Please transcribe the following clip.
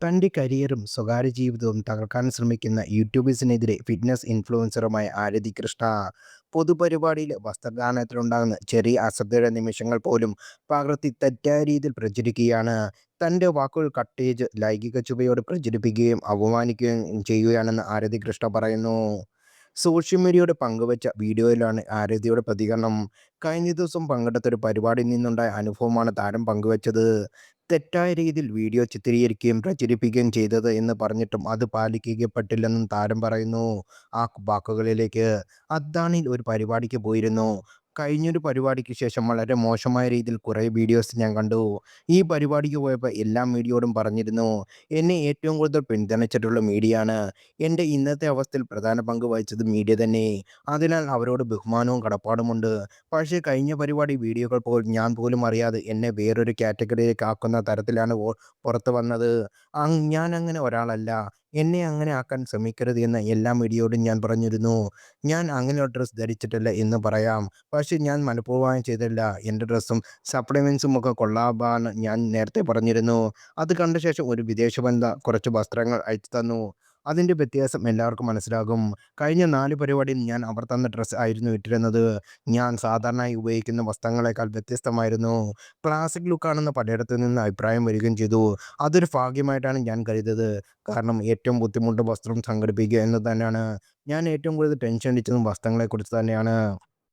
തൻ്റെ കരിയറും സ്വകാര്യ ജീവിതവും തകർക്കാൻ ശ്രമിക്കുന്ന യൂട്യൂബേഴ്സിനെതിരെ ഫിറ്റ്നസ് ഇൻഫ്ലുവൻസറുമായ ആരതി കൃഷ്ണ പൊതുപരിപാടിയിൽ വസ്ത്രദാനത്തിലുണ്ടാകുന്ന ചെറിയ അശ്രദ്ധയുടെ നിമിഷങ്ങൾ പോലും പകർത്തി തെറ്റായ രീതിയിൽ പ്രചരിക്കുകയാണ്. തൻ്റെ വാക്കുകൾ കട്ടേജ് ലൈംഗിക ചുവയോട് പ്രചരിപ്പിക്കുകയും അപമാനിക്കുകയും ചെയ്യുകയാണെന്ന് ആരതി കൃഷ്ണ പറയുന്നു. സോഷ്യൽ മീഡിയയോട് പങ്കുവച്ച വീഡിയോയിലാണ് ആരതിയുടെ പ്രതികരണം. കഴിഞ്ഞ ദിവസം പങ്കെടുത്ത ഒരു പരിപാടിയിൽ നിന്നുണ്ടായ അനുഭവമാണ് താരം പങ്കുവച്ചത്. തെറ്റായ രീതിയിൽ വീഡിയോ ചിത്രീകരിക്കുകയും പ്രചരിപ്പിക്കുകയും ചെയ്തത് എന്ന് പറഞ്ഞിട്ടും അത് പാലിക്കപ്പെട്ടില്ലെന്നും താരം പറയുന്നു. ആ വാക്കുകളിലേക്ക്, അദ്ദാനിൽ ഒരു പരിപാടിക്ക് പോയിരുന്നു. കഴിഞ്ഞൊരു പരിപാടിക്ക് ശേഷം വളരെ മോശമായ രീതിയിൽ കുറേ വീഡിയോസ് ഞാൻ കണ്ടു. ഈ പരിപാടിക്ക് പോയപ്പോൾ എല്ലാ മീഡിയയോടും പറഞ്ഞിരുന്നു, എന്നെ ഏറ്റവും കൂടുതൽ പിന്തുണച്ചിട്ടുള്ള മീഡിയയാണ്. എൻ്റെ ഇന്നത്തെ അവസ്ഥയിൽ പ്രധാന പങ്ക് വഹിച്ചത് മീഡിയ തന്നെ. അതിനാൽ അവരോട് ബഹുമാനവും കടപ്പാടുമുണ്ട്. പക്ഷേ കഴിഞ്ഞ പരിപാടി വീഡിയോകൾ ഞാൻ പോലും അറിയാതെ എന്നെ വേറൊരു കാറ്റഗറിയിലേക്ക് ആക്കുന്ന തരത്തിലാണ് പുറത്ത് വന്നത്. ഞാൻ അങ്ങനെ ഒരാളല്ല. എന്നെ അങ്ങനെ ആക്കാൻ ശ്രമിക്കരുത് എന്ന് എല്ലാ മീഡിയയോടും ഞാൻ പറഞ്ഞിരുന്നു. ഞാൻ അങ്ങനെയുള്ള ഡ്രസ്സ് ധരിച്ചിട്ടില്ല എന്ന് പറയാം. പക്ഷേ ഞാൻ മനഃപൂർവ്വം ചെയ്തില്ല. എൻ്റെ ഡ്രസ്സും സപ്ലിമെന്റ്സും ഒക്കെ കൊള്ളാമെന്ന് ഞാൻ നേരത്തെ പറഞ്ഞിരുന്നു. അത് കണ്ട ശേഷം ഒരു വിദേശ വനിത കുറച്ച് വസ്ത്രങ്ങൾ അയച്ചു തന്നു. അതിൻ്റെ വ്യത്യാസം എല്ലാവർക്കും മനസ്സിലാകും. കഴിഞ്ഞ 4 പരിപാടിയിൽ ഞാൻ അവർ തന്ന ഡ്രസ്സ് ആയിരുന്നു ഇട്ടിരുന്നത്. ഞാൻ സാധാരണയായി ഉപയോഗിക്കുന്ന വസ്ത്രങ്ങളെക്കാൾ വ്യത്യസ്തമായിരുന്നു. ക്ലാസിക് ലുക്കാണെന്ന് പലയിടത്തു നിന്ന് അഭിപ്രായം വരികയും ചെയ്തു. അതൊരു ഭാഗ്യമായിട്ടാണ് ഞാൻ കരുതിയത്. കാരണം ഏറ്റവും ബുദ്ധിമുട്ട് വസ്ത്രം സംഘടിപ്പിക്കുക എന്നത് തന്നെയാണ്. ഞാൻ ഏറ്റവും കൂടുതൽ ടെൻഷൻ അടിച്ചതും വസ്ത്രങ്ങളെക്കുറിച്ച് തന്നെയാണ്.